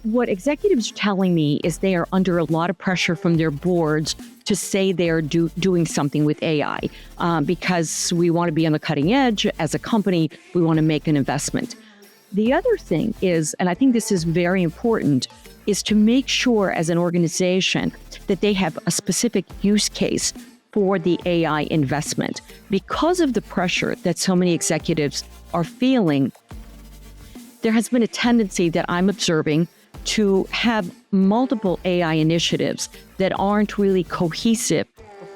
What executives are telling me is they are under a lot of pressure from their boards to say they are doing something with AI because we want to be on the cutting edge. As a company, we want to make an investment. The other thing is, and I think this is very important, is to make sure as an organization that they have a specific use case for the AI investment. Because of the pressure that so many executives are feeling, there has been a tendency that I'm observing to have multiple AI initiatives that aren't really cohesive,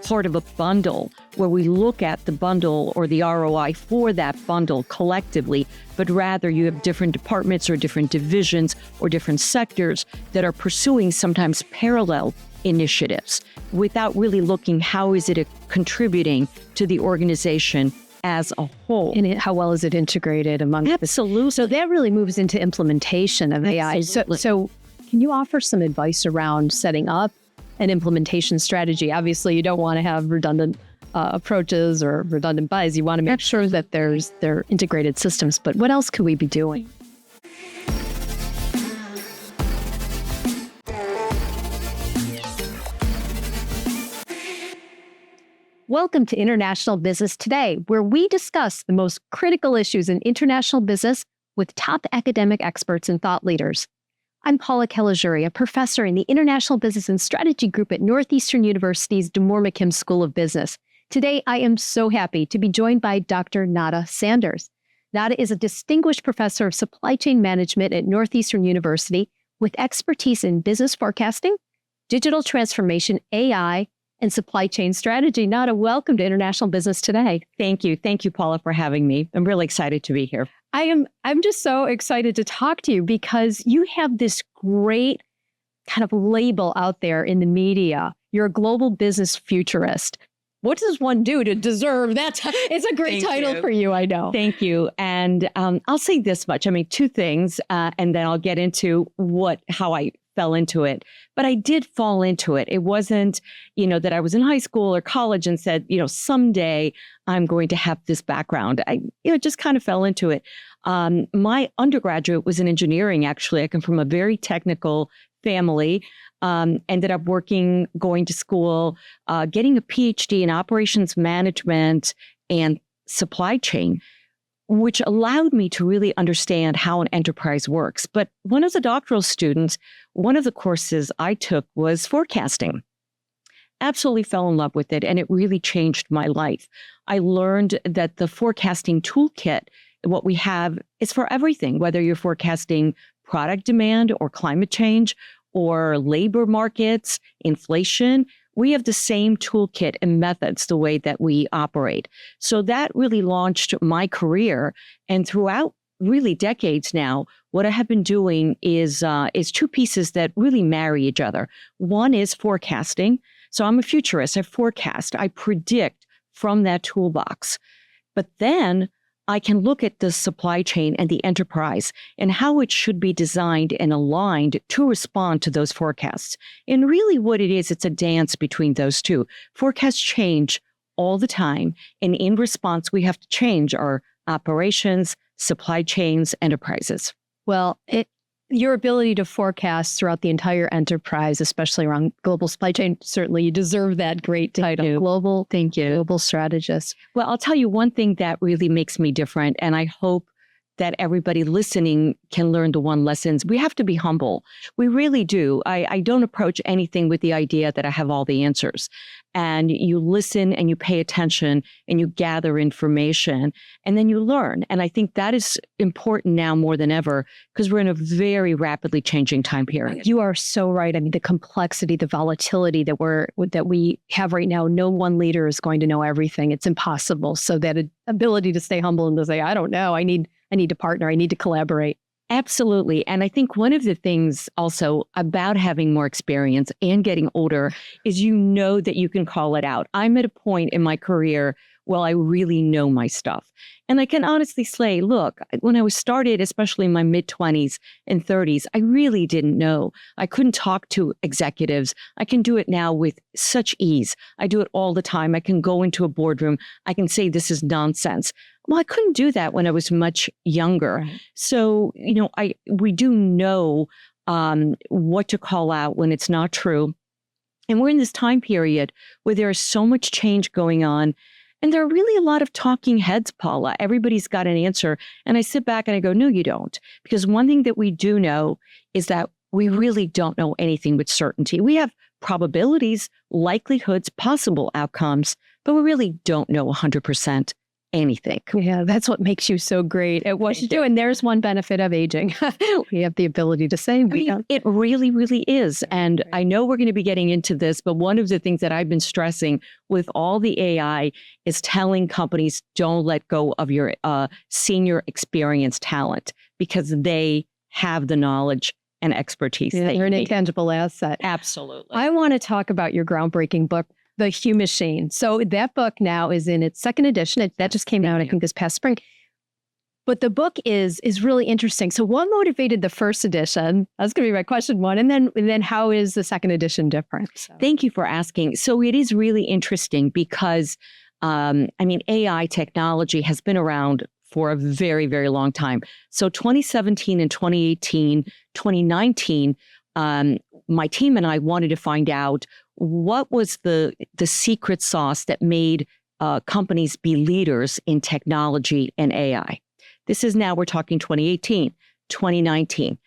part of a bundle where we look at the bundle or the ROI for that bundle collectively, but rather you have different departments or different divisions or different sectors that are pursuing sometimes parallel initiatives without really looking how is it contributing to the organization as a whole. And how well is it integrated among Absolutely. So that really moves into implementation of AI. So can you offer some advice around setting up an implementation strategy? Obviously, you don't want to have redundant approaches or redundant buys. You want to make sure that they're integrated systems. But what else could we be doing? Welcome to International Business Today, where we discuss the most critical issues in international business with top academic experts and thought leaders. I'm Paula Kelajuri, a professor in the International Business and Strategy Group at Northeastern University's DeMoore McKim School of Business. Today, I am so happy to be joined by Dr. Nada Sanders. Nada is a distinguished professor of supply chain management at Northeastern University with expertise in business forecasting, digital transformation, AI, and supply chain strategy. Nada, welcome to International Business Today. Thank you. Thank you, Paula, for having me. I'm really excited to be here. I'm just so excited to talk to you because you have this great kind of label out there in the media. You're a global business futurist. What does one do to deserve that? It's a great title for you, I know. Thank you. And I'll say this much. I mean, two things, and then I'll get into how I fell into it. But I did fall into it. It wasn't, that I was in high school or college and said, someday I'm going to have this background. I, just kind of fell into it. My undergraduate was in engineering, actually. I come from a very technical family. Ended up going to school, getting a PhD in operations management and supply chain, which allowed me to really understand how an enterprise works. But when I was a doctoral student, one of the courses I took was forecasting. Absolutely fell in love with it, and it really changed my life. I learned that the forecasting toolkit, what we have, is for everything, whether you're forecasting product demand or climate change or labor markets, inflation. We have the same toolkit and methods the way that we operate. So that really launched my career. And throughout really decades now, what I have been doing is two pieces that really marry each other. One is forecasting. So I'm a futurist. I forecast. I predict from that toolbox. But then I can look at the supply chain and the enterprise and how it should be designed and aligned to respond to those forecasts. And really what it is, it's a dance between those two. Forecasts change all the time. And in response, we have to change our operations, supply chains, enterprises. Well, your ability to forecast throughout the entire enterprise, especially around global supply chain, certainly you deserve that great title. Global strategist. Well, I'll tell you one thing that really makes me different, and I hope that everybody listening can learn the one lessons. We have to be humble. We really do. I don't approach anything with the idea that I have all the answers. And you listen and you pay attention and you gather information and then you learn. And I think that is important now more than ever because we're in a very rapidly changing time period. You are so right. I mean, the complexity, the volatility that we have right now, no one leader is going to know everything. It's impossible. So that ability to stay humble and to say, I don't know, I need to partner, I need to collaborate. Absolutely. And I think one of the things also about having more experience and getting older is that you can call it out. I'm at a point in my career where I really know my stuff. And I can honestly say, look, when I was started, especially in my mid-20s and 30s, I really didn't know. I couldn't talk to executives. I can do it now with such ease. I do it all the time. I can go into a boardroom. I can say this is nonsense. Well, I couldn't do that when I was much younger. Right. So, we do know what to call out when it's not true. And we're in this time period where there is so much change going on. And there are really a lot of talking heads, Paula. Everybody's got an answer. And I sit back and I go, no, you don't. Because one thing that we do know is that we really don't know anything with certainty. We have probabilities, likelihoods, possible outcomes, but we really don't know 100% anything. Yeah, that's what makes you so great at what you do. And there's one benefit of aging. We have the ability to say we don't. It really, really is. And I know we're going to be getting into this, but one of the things that I've been stressing with all the AI is telling companies, don't let go of your senior experienced talent because they have the knowledge and expertise. Yeah, they're an intangible asset. Absolutely. I want to talk about your groundbreaking book, The Humachine. So that book now is in its second edition. That just came out, I think, this past spring. But the book is really interesting. So what motivated the first edition? That's going to be my question one. And then how is the second edition different? So. Thank you for asking. So it is really interesting because, AI technology has been around for a very, very long time. So 2017 and 2018, 2019, my team and I wanted to find out what was the secret sauce that made companies be leaders in technology and AI. This is now, we're talking 2018, 2019.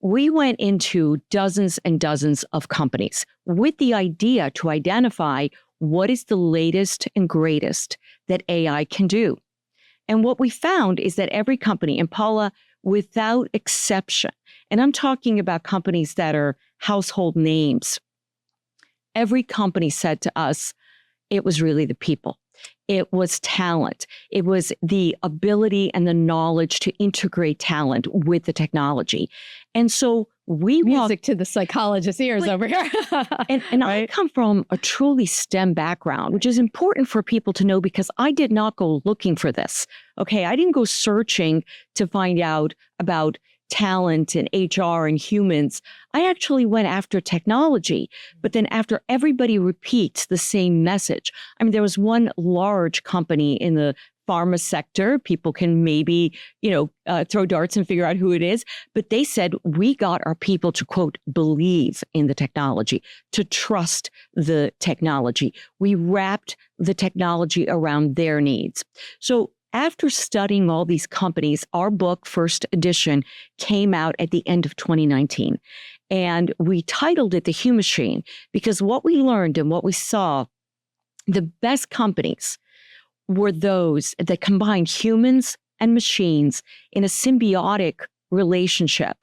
We went into dozens and dozens of companies with the idea to identify what is the latest and greatest that AI can do. And what we found is that every company, and Paula, without exception, and I'm talking about companies that are household names, every company said to us, it was really the people. It was talent. It was the ability and the knowledge to integrate talent with the technology. And so we music to the psychologist's ears over here. and right? I come from a truly STEM background, which is important for people to know because I did not go looking for this. Okay, I didn't go searching to find out about talent and HR and humans. I actually went after technology, but then after everybody repeats the same message. I mean, there was one large company in the pharma sector. People can maybe, throw darts and figure out who it is. But they said, we got our people to, quote, believe in the technology, to trust the technology. We wrapped the technology around their needs. So after studying all these companies, our book, first edition, came out at the end of 2019. And we titled it The Humachine because what we learned and what we saw, the best companies were those that combined humans and machines in a symbiotic relationship.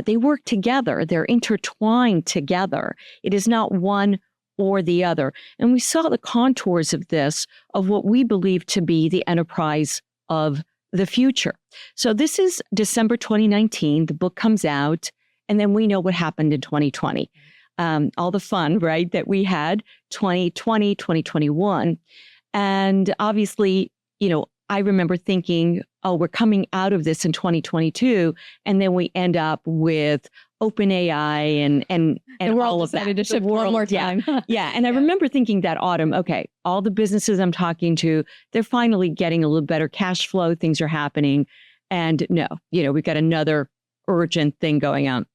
They work together. They're intertwined together. It is not one or the other. And we saw the contours of this, of what we believe to be the enterprise of the future. So this is December 2019. The book comes out, and then we know what happened in 2020. All the fun, right, that we had 2020, 2021. And obviously, I remember thinking, oh, we're coming out of this in 2022, and then we end up with OpenAI and all of that. To shift one more time. Yeah. And I remember thinking that autumn, okay, all the businesses I'm talking to, they're finally getting a little better cash flow. Things are happening. And no, we've got another urgent thing going on.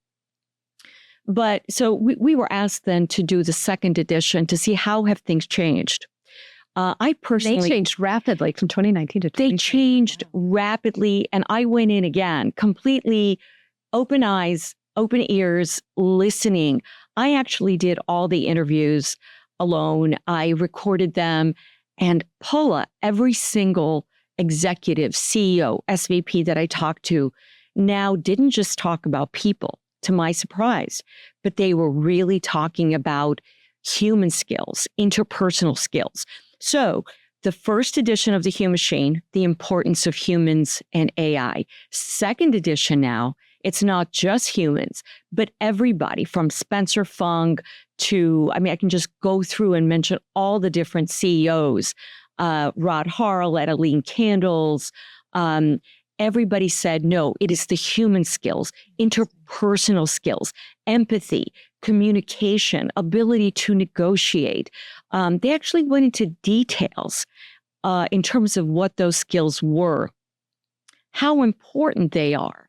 But so we were asked then to do the second edition to see how have things changed. I personally... They changed rapidly from 2019 to 2020. They changed rapidly. And I went in again, completely open eyes, open ears, listening. I actually did all the interviews alone. I recorded them. And Paula, every single executive, CEO, SVP that I talked to now didn't just talk about people, to my surprise, but they were really talking about human skills, interpersonal skills. So the first edition of The Humachine, the importance of humans and AI. Second edition now, it's not just humans, but everybody from Spencer Fung to, I can just go through and mention all the different CEOs, Rod Harl, Adeline Candles. Everybody said, no, it is the human skills, interpersonal skills, empathy, communication, ability to negotiate. They actually went into details in terms of what those skills were, how important they are.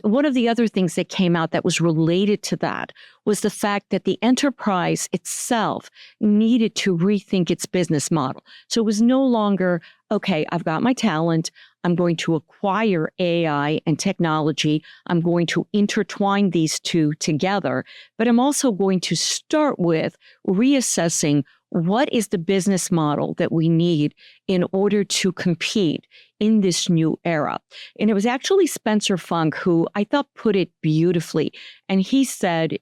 one of the other things that came out that was related to that was the fact that the enterprise itself needed to rethink its business model. So it was no longer, okay, I've got my talent. I'm going to acquire AI and technology. I'm going to intertwine these two together, but I'm also going to start with reassessing what is the business model that we need in order to compete in this new era. And it was actually Spencer Funk who I thought put it beautifully. And he said,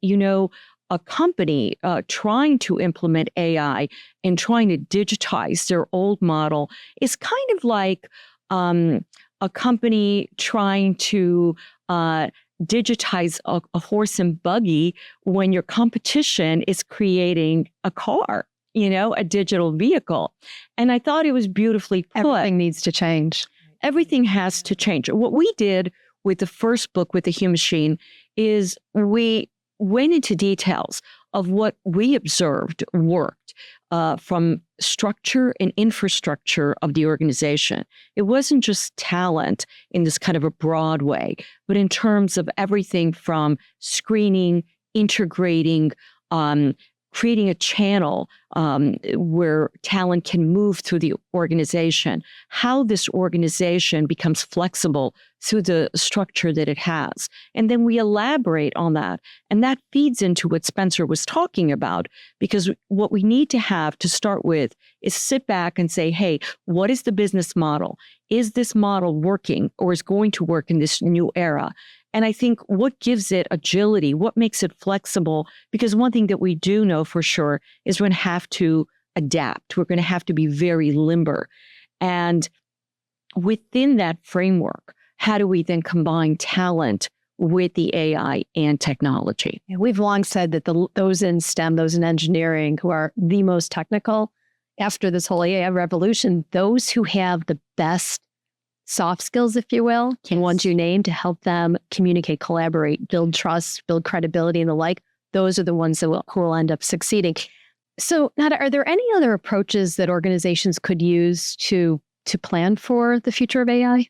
a company trying to implement AI and trying to digitize their old model is kind of like a company trying to digitize a horse and buggy when your competition is creating a car, a digital vehicle. And I thought it was beautifully put. Everything needs to change. Everything has to change. What we did with the first book, with the Humachine, is we went into details of what we observed worked from structure and infrastructure of the organization. It wasn't just talent in this kind of a broad way, but in terms of everything from screening, integrating, creating a channel where talent can move through the organization, how this organization becomes flexible through the structure that it has. And then we elaborate on that. And that feeds into what Spencer was talking about, because what we need to have to start with is sit back and say, hey, what is the business model? Is this model working or is going to work in this new era? And I think what gives it agility, what makes it flexible, because one thing that we do know for sure is we're going to have to adapt. We're going to have to be very limber. And within that framework, how do we then combine talent with the AI and technology? Yeah, we've long said that those in STEM, those in engineering who are the most technical after this whole AI revolution, those who have the best soft skills, if you will, the ones you name to help them communicate, collaborate, build trust, build credibility and the like, those are the ones that who will end up succeeding. So, Nada, are there any other approaches that organizations could use to plan for the future of AI?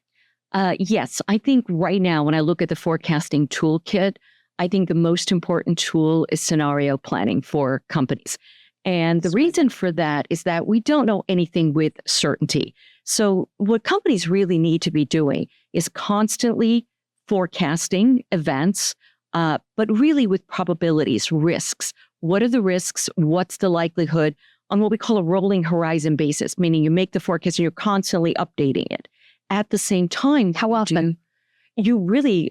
Yes, I think right now when I look at the forecasting toolkit, I think the most important tool is scenario planning for companies. And the reason for that is that we don't know anything with certainty. So what companies really need to be doing is constantly forecasting events, but really with probabilities, risks. What are the risks? What's the likelihood on what we call a rolling horizon basis, meaning you make the forecast and you're constantly updating it. At the same time, how often? You really,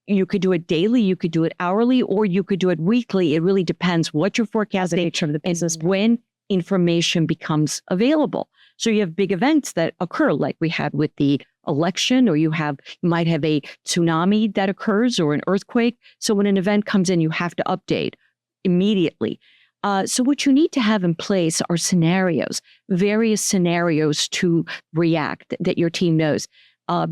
you could do it daily, you could do it hourly, or you could do it weekly. It really depends what you're forecasting, the nature of the business, when information becomes available. So you have big events that occur, like we had with the election, or you might have a tsunami that occurs or an earthquake. So when an event comes in, you have to update immediately. So what you need to have in place are scenarios, various scenarios to react that your team knows.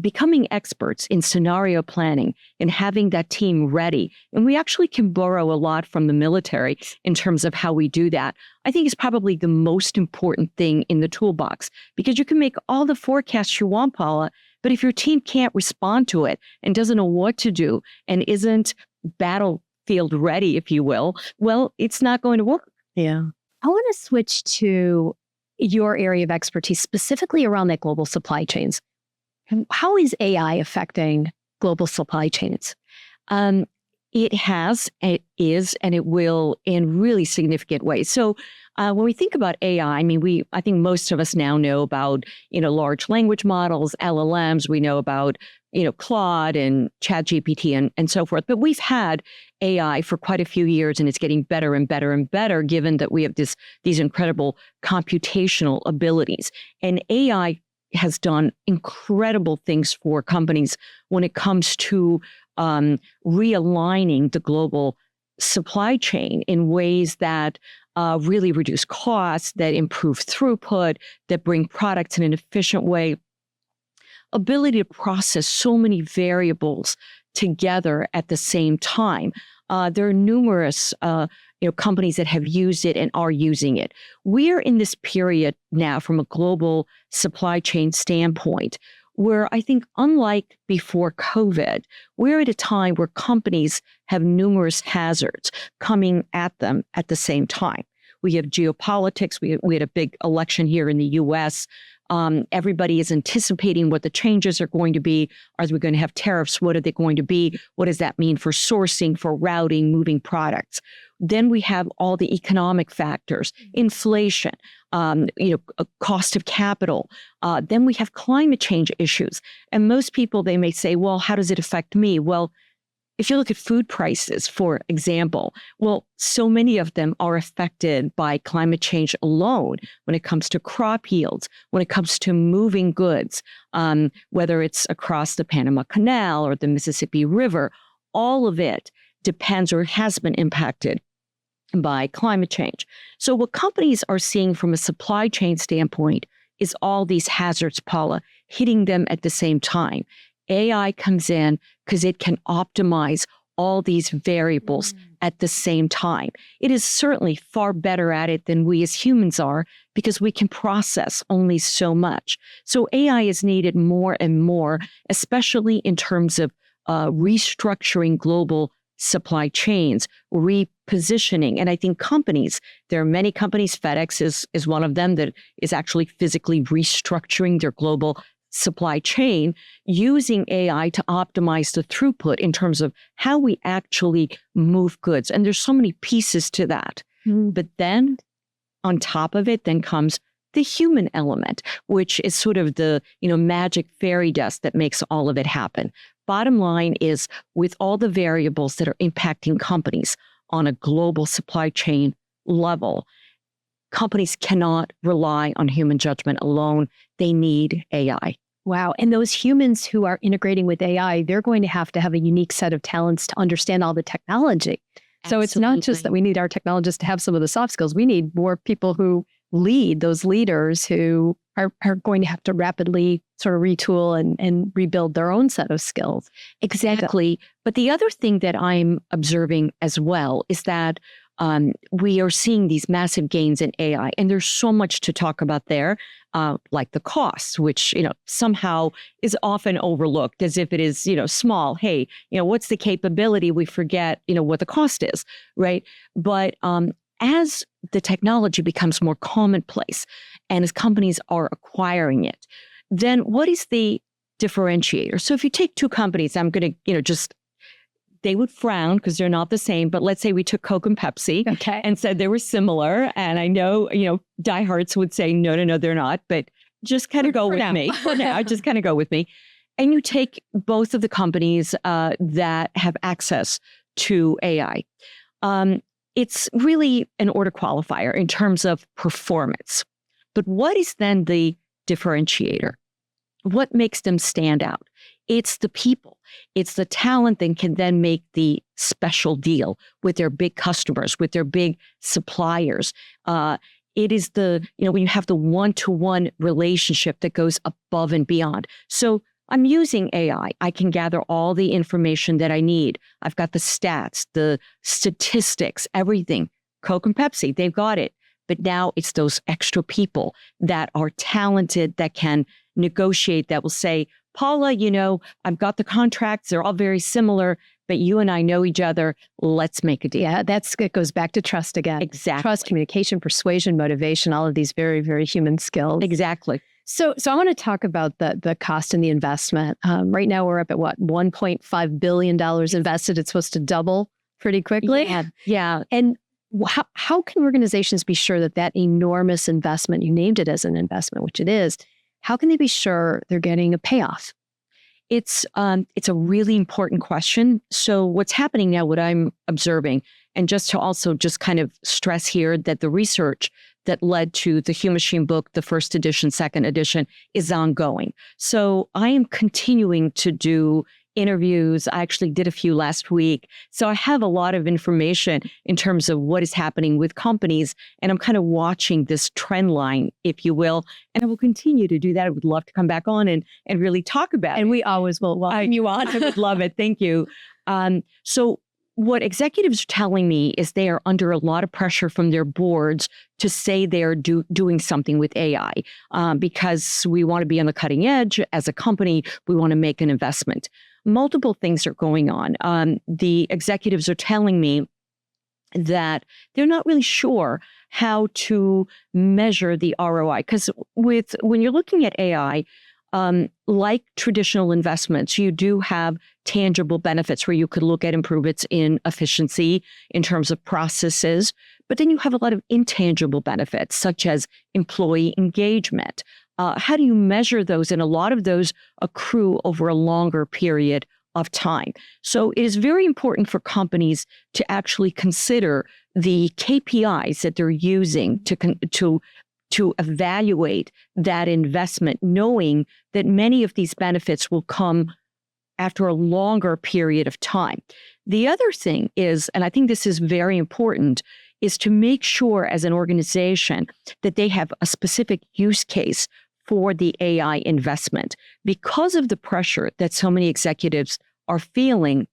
Becoming experts in scenario planning and having that team ready. And we actually can borrow a lot from the military in terms of how we do that. I think is probably the most important thing in the toolbox, because you can make all the forecasts you want, Paula, but if your team can't respond to it and doesn't know what to do and isn't battlefield ready, if you will, well, it's not going to work. Yeah. I want to switch to your area of expertise, specifically around that global supply chains. How is AI affecting global supply chains? It has, it is, and it will in really significant ways. So when we think about AI, I think most of us now know about, large language models, LLMs. We know about, Claude and ChatGPT and so forth. But we've had AI for quite a few years, and it's getting better and better and better, given that we have these incredible computational abilities. And AI has done incredible things for companies when it comes to realigning the global supply chain in ways that really reduce costs, that improve throughput, that bring products in an efficient way. Ability to process so many variables together at the same time. There are numerous companies that have used it and are using it. We're in this period now from a global supply chain standpoint where I think, unlike before COVID, we're at a time where companies have numerous hazards coming at them at the same time. We have geopolitics. We had a big election here in the U.S. Everybody is anticipating what the changes are going to be. Are we going to have tariffs? What are they going to be? What does that mean for sourcing, for routing, moving products? Then we have all the economic factors, inflation, cost of capital. Then we have climate change issues. And most people, they may say, well, how does it affect me? Well, if you look at food prices, for example, well, so many of them are affected by climate change alone when it comes to crop yields, when it comes to moving goods, whether it's across the Panama Canal or the Mississippi River, all of it depends or has been impacted by climate change. So what companies are seeing from a supply chain standpoint is all these hazards, Paula, hitting them at the same time. AI comes in because it can optimize all these variables at the same time. It is certainly far better at it than we as humans are because we can process only so much. So AI is needed more and more, especially in terms of restructuring global supply chains, repositioning. And I think companies, there are many companies, FedEx is one of them, that is actually physically restructuring their global supply chain using AI to optimize the throughput in terms of how we actually move goods. And there's so many pieces to that. But then on top of it, then comes the human element, which is sort of the, magic fairy dust that makes all of it happen. Bottom line is, with all the variables that are impacting companies on a global supply chain level, companies cannot rely on human judgment alone. They need AI. Wow. And those humans who are integrating with AI, they're going to have a unique set of talents to understand all the technology. So it's not just that we need our technologists to have some of the soft skills. We need more people who lead, those leaders who are going to have to rapidly sort of retool and rebuild their own set of skills. Exactly. But the other thing that I'm observing as well is that we are seeing these massive gains in AI, and there's so much to talk about there, like the costs, which somehow is often overlooked as if it is small. Hey, what's the capability? We forget what the cost is, right? But as the technology becomes more commonplace, and as companies are acquiring it, then what is the differentiator? So if you take two companies, I'm going to they would frown because they're not the same. But let's say we took Coke and Pepsi and said they were similar. And I know, diehards would say, no, they're not. But just kind of go with me. For now, just kind of go with me. And you take both of the companies that have access to AI. It's really an order qualifier in terms of performance. But what is then the differentiator? What makes them stand out? It's the people. It's the talent that can then make the special deal with their big customers, with their big suppliers. It is when you have the one-to-one relationship that goes above and beyond. So I'm using AI. I can gather all the information that I need. I've got the stats, the statistics, everything. Coke and Pepsi, they've got it. But now it's those extra people that are talented, that can negotiate, that will say, Paula, I've got the contracts. They're all very similar, but you and I know each other. Let's make a deal. Yeah, it goes back to trust again. Exactly. Trust, communication, persuasion, motivation, all of these very, very human skills. Exactly. So I want to talk about the cost and the investment. Right now we're up at $1.5 billion invested. It's supposed to double pretty quickly. Yeah. And how can organizations be sure that enormous investment, you named it as an investment, which it is, how can they be sure they're getting a payoff? It's a really important question. So what's happening now, what I'm observing, and just to also just kind of stress here that the research that led to the Humachine book, the first edition, second edition, is ongoing. So I am continuing to do interviews. I actually did a few last week. So I have a lot of information in terms of what is happening with companies. And I'm kind of watching this trend line, if you will. And I will continue to do that. I would love to come back on and really talk about it. And we always will welcome you on. I would love it. Thank you. So what executives are telling me is they are under a lot of pressure from their boards to say they are doing something with AI because we want to be on the cutting edge as a company. We want to make an investment. Multiple things are going on. The executives are telling me that they're not really sure how to measure the ROI. Because when you're looking at AI, like traditional investments, you do have tangible benefits where you could look at improvements in efficiency in terms of processes, but then you have a lot of intangible benefits, such as employee engagement. How do you measure those? And a lot of those accrue over a longer period of time. So it is very important for companies to actually consider the KPIs that they're using to evaluate that investment, knowing that many of these benefits will come after a longer period of time. The other thing is, and I think this is very important, is to make sure as an organization that they have a specific use case for the AI investment. Because of the pressure that so many executives are feeling,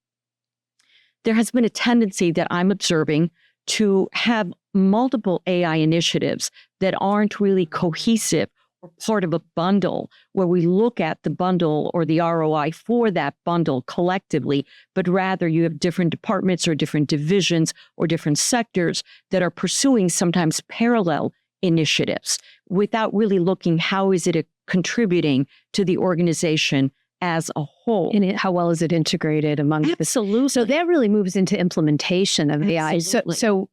there has been a tendency that I'm observing to have multiple AI initiatives that aren't really cohesive or part of a bundle where we look at the bundle or the ROI for that bundle collectively, but rather you have different departments or different divisions or different sectors that are pursuing sometimes parallel initiatives without really looking how is it contributing to the organization as a whole. And how well is it integrated among Absolutely. So that really moves into implementation of AI. So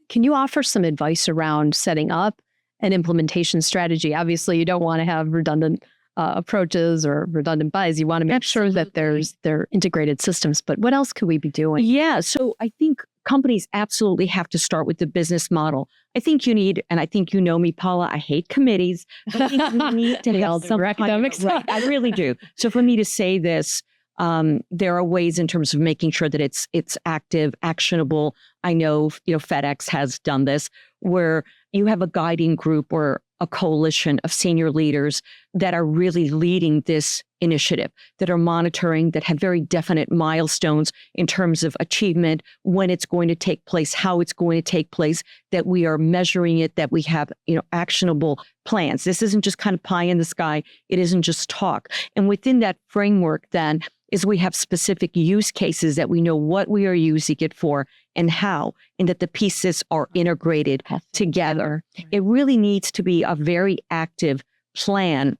can you offer some advice around setting up an implementation strategy? Obviously, you don't want to have redundant approaches or redundant buys. You want to make sure that they're integrated systems. But what else could we be doing? Yeah, so I think companies absolutely have to start with the business model. I think you need, and I think you know me, Paula, I hate committees. But I think you need to have some academics. Right, I really do. So for me to say this, there are ways in terms of making sure that it's active, actionable. I know, FedEx has done this, where you have a guiding group or a coalition of senior leaders that are really leading this initiative, that are monitoring, that have very definite milestones in terms of achievement, when it's going to take place, how it's going to take place, that we are measuring it, that we have, actionable plans. This isn't just kind of pie in the sky. It isn't just talk. And within that framework, then, is we have specific use cases that we know what we are using it for and how, and that the pieces are integrated together. It really needs to be a very active plan.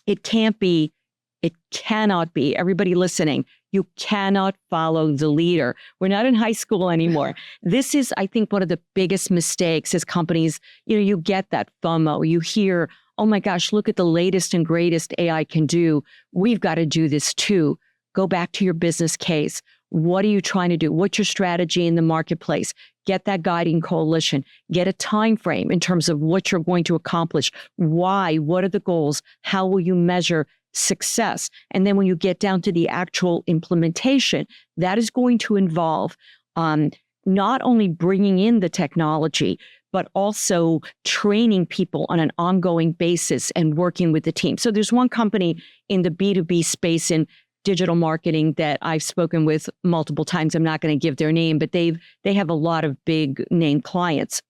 It cannot be, everybody listening, you cannot follow the leader. We're not in high school anymore. This is, I think, one of the biggest mistakes as companies, you get that FOMO. You hear, oh my gosh, look at the latest and greatest AI can do. We've got to do this too. Go back to your business case. What are you trying to do? What's your strategy in the marketplace? Get that guiding coalition. Get a time frame in terms of what you're going to accomplish. Why? What are the goals? How will you measure success? And then when you get down to the actual implementation, that is going to involve not only bringing in the technology, but also training people on an ongoing basis and working with the team. So there's one company in the B2B space in digital marketing that I've spoken with multiple times. I'm not going to give their name, but they have a lot of big name clients.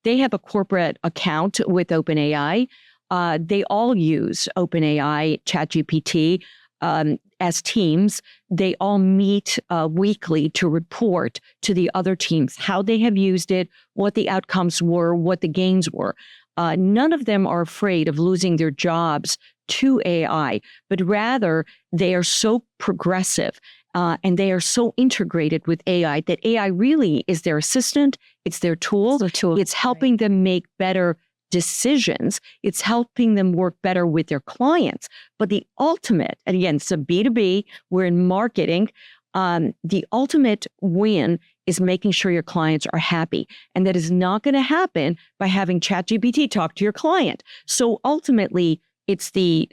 They have a corporate account with OpenAI. They all use OpenAI, ChatGPT as teams. They all meet weekly to report to the other teams how they have used it, what the outcomes were, what the gains were. None of them are afraid of losing their jobs to AI, but rather they are so progressive and they are so integrated with AI that AI really is their assistant. It's their tool. It's helping them make better decisions. It's helping them work better with their clients. But the ultimate, and again, it's a B2B, we're in marketing. The ultimate win is making sure your clients are happy. And that is not going to happen by having ChatGPT talk to your client. So ultimately, it's the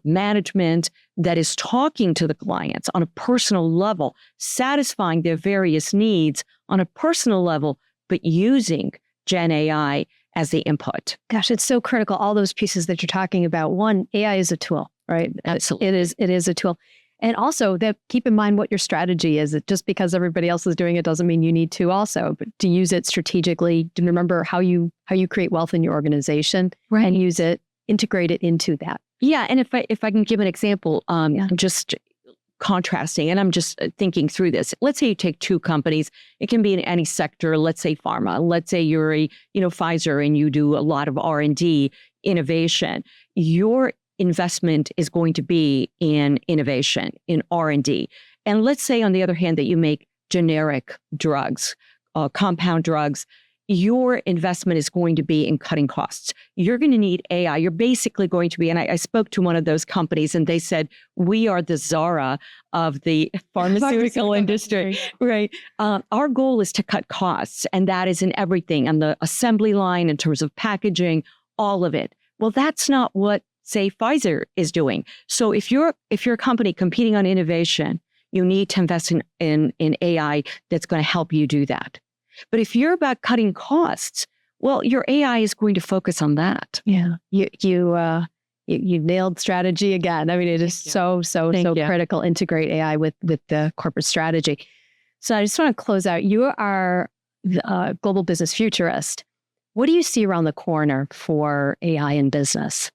management that is talking to the clients on a personal level, satisfying their various needs on a personal level, but using Gen AI as the input. Gosh, it's so critical. All those pieces that you're talking about. One, AI is a tool, right? Absolutely. It is a tool. And also that keep in mind what your strategy is. Just because everybody else is doing it doesn't mean you need to also, but to use it strategically, to remember how you create wealth in your organization and use it, integrate it into that. Yeah. And if I can give an example, just contrasting, and I'm just thinking through this. Let's say you take two companies. It can be in any sector. Let's say pharma. Let's say you're a Pfizer and you do a lot of R&D innovation. Your investment is going to be in innovation, in R&D. And let's say, on the other hand, that you make generic drugs, compound drugs. Your investment is going to be in cutting costs. You're going to need AI. You're basically going to be, and I spoke to one of those companies and they said, we are the Zara of the pharmaceutical industry, right? Our goal is to cut costs, and that is in everything, on the assembly line, in terms of packaging, all of it. Well, that's not what, say, Pfizer is doing. So if you're a company competing on innovation, you need to invest in AI that's going to help you do that. But if you're about cutting costs, well, your AI is going to focus on that. Yeah, you nailed strategy again. I mean, it is so critical. Integrate AI with the corporate strategy. So I just want to close out. You are the global business futurist. What do you see around the corner for AI in business?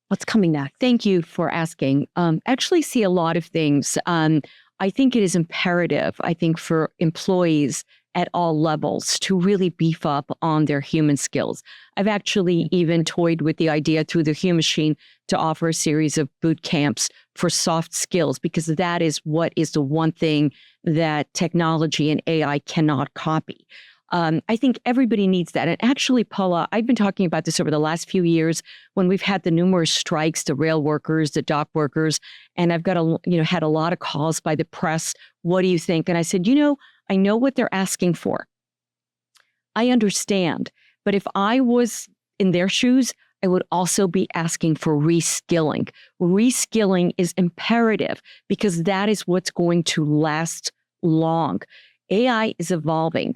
What's coming next? Thank you for asking. Actually see a lot of things. I think it is imperative, for employees at all levels to really beef up on their human skills. I've actually even toyed with the idea through the Humachine to offer a series of boot camps for soft skills, because that is what is the one thing that technology and AI cannot copy. I think everybody needs that. And actually, Paula, I've been talking about this over the last few years when we've had the numerous strikes, the rail workers, the dock workers, and I've got had a lot of calls by the press. What do you think? And I said, I know what they're asking for. I understand. But if I was in their shoes, I would also be asking for reskilling. Reskilling is imperative because that is what's going to last long. AI is evolving.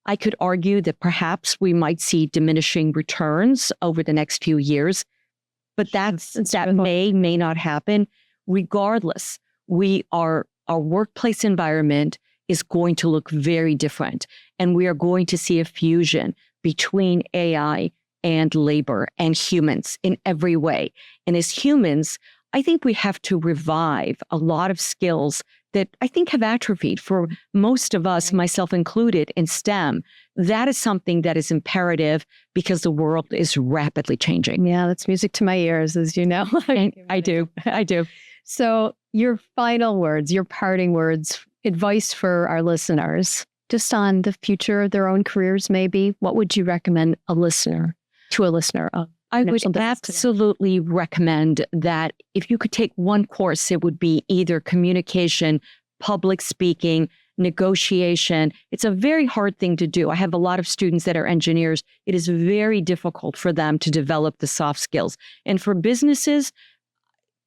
I could argue that perhaps we might see diminishing returns over the next few years, but that may not happen. Regardless, our workplace environment is going to look very different, and we are going to see a fusion between AI and labor and humans in every way. And as humans, I think we have to revive a lot of skills that I think have atrophied for most of us, myself included, in STEM. That is something that is imperative because the world is rapidly changing. Yeah, that's music to my ears, as you know. I do. So your final words, your parting words, advice for our listeners, just on the future of their own careers, maybe. What would you recommend to a listener? I would absolutely recommend that if you could take one course, it would be either communication, public speaking, negotiation. It's a very hard thing to do. I have a lot of students that are engineers. It is very difficult for them to develop the soft skills. And for businesses,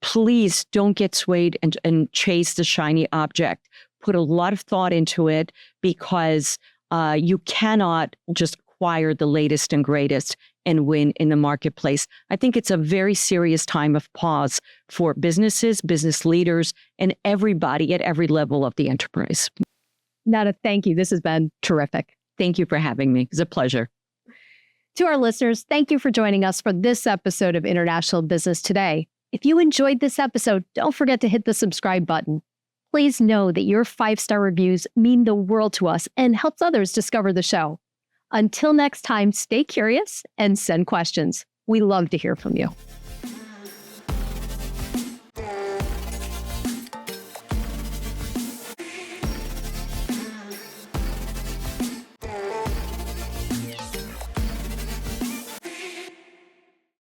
please don't get swayed and chase the shiny object. Put a lot of thought into it, because you cannot just acquire the latest and greatest and win in the marketplace. I think it's a very serious time of pause for businesses, business leaders, and everybody at every level of the enterprise. Nada, thank you. This has been terrific. Thank you for having me. It's a pleasure. To our listeners, thank you for joining us for this episode of International Business Today. If you enjoyed this episode, don't forget to hit the subscribe button. Please know that your 5-star reviews mean the world to us and helps others discover the show. Until next time, stay curious and send questions. We love to hear from you.